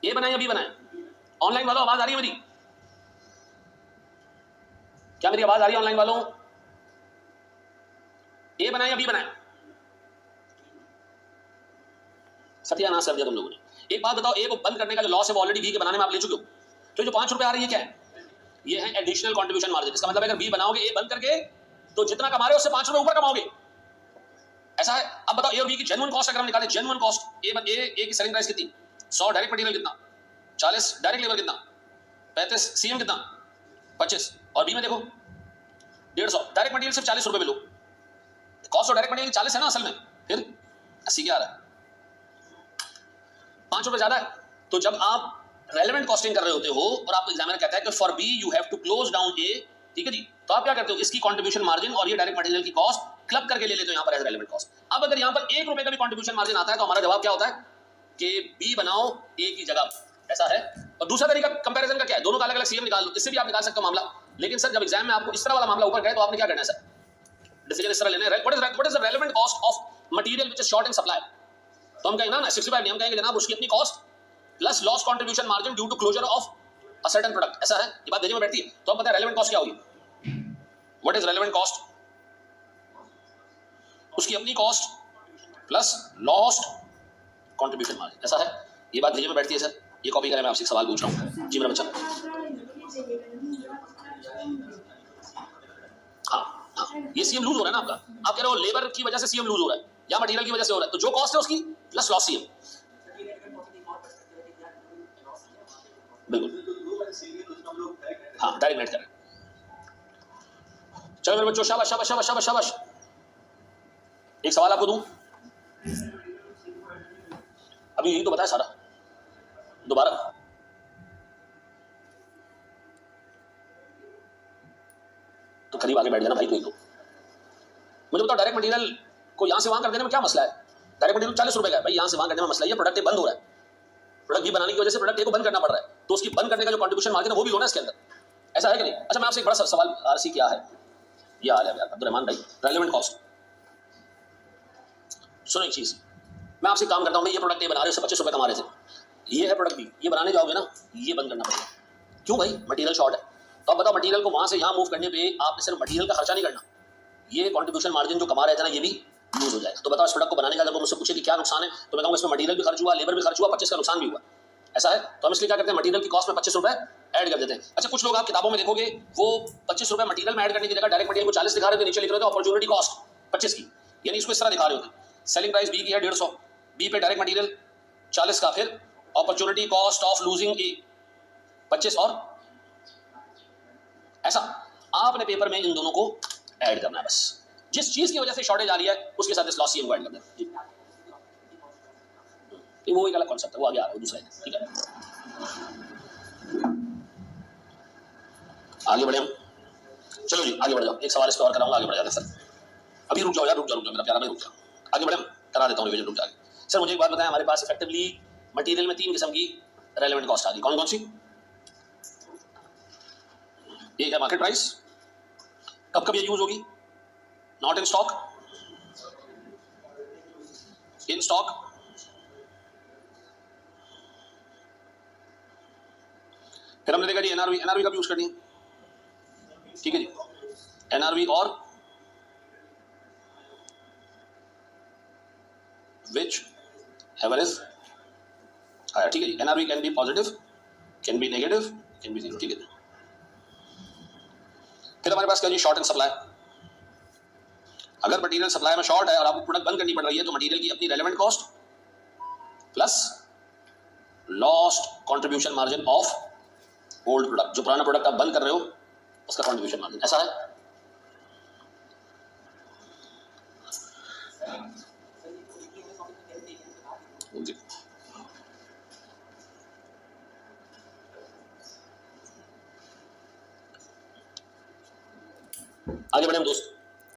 ए बनाए या बी बनाए? ऑनलाइन वालों आवाज आ रही है मेरी? क्या मेरी आवाज आ रही है ऑनलाइन वालों? ए बनाए या बी बनाए? सत्यानाश कर दिया तुम लोगों ने। एक बात बताओ, ए को बंद करने का जो लॉस है वो ऑलरेडी बी के बनाने में आप ले चुके हो। तो जो 5 रुपए आ रही है क्या है? ये है एडिशनल कंट्रीब्यूशन मार्जिन। इसका मतलब अगर बी बनाओगे ए बंद करके तो जितना कमा रहे हो उससे 5 रुपए ऊपर कमाओगे, ऐसा है। अब बताओ ए और बी की जेन्युइन कॉस्ट अगर हम निकालें, जेन्युइन कॉस्ट ए की सेलिंग प्राइस कितनी? 100 डायरेक्ट मटेरियल कितना? 40 डायरेक्ट लेबर कितना? 35 सीएम कितना? 25 और बी में देखो 150 डायरेक्ट मटेरियल सिर्फ 40 रुपए में लो। कॉस्ट ऑफ डायरेक्ट मटेरियल 40 है ना असल में, फिर 80 क्या आ रहा है? 5 रुपए ज्यादा है। तो जब आप रेलेवेंट कॉस्टिंग कर रहे होते हो और आपको एग्जामिनर कहता है कि for B you have to close down A, ठीक है जी, तो आप क्या करते हो? इसकी कंट्रीब्यूशन मार्जिन और ये डायरेक्ट मटेरियल की कॉस्ट क्लब करके ले लेते हो यहाँ पर एज रेलेवेंट कॉस्ट। अब अगर यहाँ पर 1 रुपए का भी कंट्रीब्यूशन मार्जिन आता है तो हमारा जवाब क्या होता है कि बी बनाओ ए की जगह, ऐसा है। और दूसरा तरीका कंपैरिजन का क्या है? दोनों का अलग अलग सीएम निकाल लो, इससे भी आप निकाल सकते हो मामला। लेकिन सर जब एग्जाम में आपको इस तरह वाला मामला ऊपर गए तो आपने क्या करना है सर? डिसीजन इस तरह लेना है। What is the relevant cost of material which is short in supply? तो हम कहेंगे ना 65 नहीं, हम कहेंगे जनाब उसकी अपनी cost plus loss contribution margin due to closure of a certain product, ऐसा है। ये बात देने में बैठती है। तो अब पता है रेलेवेंट कॉस्ट क्या होगी? What is relevant cost? उसकी अपनी cost plus lost contribution margin, ऐसा है। ये बात देने में बैठती है सर। ये कॉपी करें, मैं आपसे एक सवाल पूछ रहा हूं जी मेरा बच्चा। हाँ हाँ, ये सीएम लूज हो रहा है ना आपका। आप कह रहे हो लेबर की वजह से सीएम लूज हो रहा है या मटेरियल की वजह से हो रहा है, तो जो कॉस्ट है उसकी प्लस लॉस सीएम, बिल्कुल। हाँ डायरेक्ट नेट करें। चलो मेरे बच्चों, शाबाश शाबाश शाबाश शाबाश शाबाश। एक सवाल आपको दूं, अभी यही तो बताया सारा, दोबारा तो करीब आगे बैठ जाना भाई कोई तो। मुझे बताओ डायरेक्ट मटेरियल को यहां से वहां कर देने में क्या मसला है? डायरेक्ट मटेरियल 40 रुपए का है भाई, यहां से वहां करने में मसला है? प्रोडक्ट बंद हो रहा है, प्रोडक्ट बी बनाने की वजह से प्रोडक्ट ए को बंद करना पड़ रहा है, तो उसकी बंद करने का जो कंट्रीब्यूशन मार्जिन है वो भी लो ना इसके अंदर, ऐसा है कि नहीं? अच्छा मैं आपसे एक बड़ा सवाल, आरसी क्या है ये हाल है यार अब्दुलरहमान भाई, रेलेवेंट कॉस्ट। सुनो एक चीज, मैं आपसे काम करता हूं, मैं ये प्रोडक्ट ए बना रहे हो 25 रुपए कमा रहे थे, ये है प्रोडक्ट बी, ये बनाने जाओगे ना ये बंद करना पड़ेगा। क्यों भाई? मटेरियल शॉर्ट है। तो अब बताओ मटेरियल को वहां से यहां मूव करने पे आपने सिर्फ मटेरियल का खर्चा नहीं करना, ये कंट्रीब्यूशन मार्जिन जो कमा रहे थे ना ये भी यूज हो जाएगा। तो बताओ इस प्रोडक्ट को बनाने का जब वो मुझसे पूछे कि क्या नुकसान है, तो मैं कहूंगा इसमें मटेरियल भी खर्च हुआ, लेबर भी खर्च हुआ, 25 का नुकसान भी हुआ, ऐसा है। तो हम इसलिए क्या करते हैं, मटेरियल की कॉस्ट में 25 रुपए ऐड कर देते हैं। अच्छा कुछ लोग आप किताबों में देखोगे वो 25 रुपए मटेरियल में ऐड करने की जगह डायरेक्ट मटेरियल को 40 दिखा रहे थे, नीचे लिख रहे थे अपॉर्चुनिटी कॉस्ट 25 की, यानी इसको इस तरह दिखा रहे होते। सेलिंग प्राइस बी की है 150, बी पे डायरेक्ट मटेरियल 40 का, फिर अपॉर्चुनिटी कॉस्ट ऑफ लूजिंग ए 25 और ऐसा। आपने पेपर में इन दोनों को ऐड करना है बस, जिस चीज की वजह से शॉर्टेज आ रही है उसके साथ इस लॉस सीएम को ऐड कर देना। वो एक अलग कॉन्सेप्ट है, वो आगे आ रहा है दूसरा, ठीक है। आगे बढ़े हम, चलो जी आगे बढ़ जाओ। एक सवाल इस पर और कराऊंगा, आगे बढ़ जाते सर। अभी रुक जाओ यार, रुक जाओ मेरा प्यारा भाई, रुक जाओ, आगे बढ़े हम, करा देता हूँ रिवीजन, रुक जाओ। सर मुझे एक बात बताएं, हमारे पास इफेक्टिवली मटेरियल में 3 किस्म की रेलेवेंट कॉस्ट आ गई, कौन कौन सी? एक है मार्केट प्राइस, कब कब ये यूज होगी? Not in stock, in stock, फिर हमने देखा जी एनआरवी, एनआरवी कब यूज करनी है, ठीक है जी, एनआरवी और विच हैवर इज हायर, ठीक है जी। NRV can be positive, can be negative, can be zero, ठीक है जी। फिर हमारे पास क्या जी, शॉर्ट इन सप्लाई। अगर मटेरियल सप्लाई में शॉर्ट है और आपको प्रोडक्ट बंद करनी पड़ रही है तो मटेरियल की अपनी relevant cost plus lost contribution margin of old product, जो पुराना प्रोडक्ट आप बंद कर रहे हो उसका कंट्रीब्यूशन मार्जिन, ऐसा है। आगे बढ़े हम दोस्त।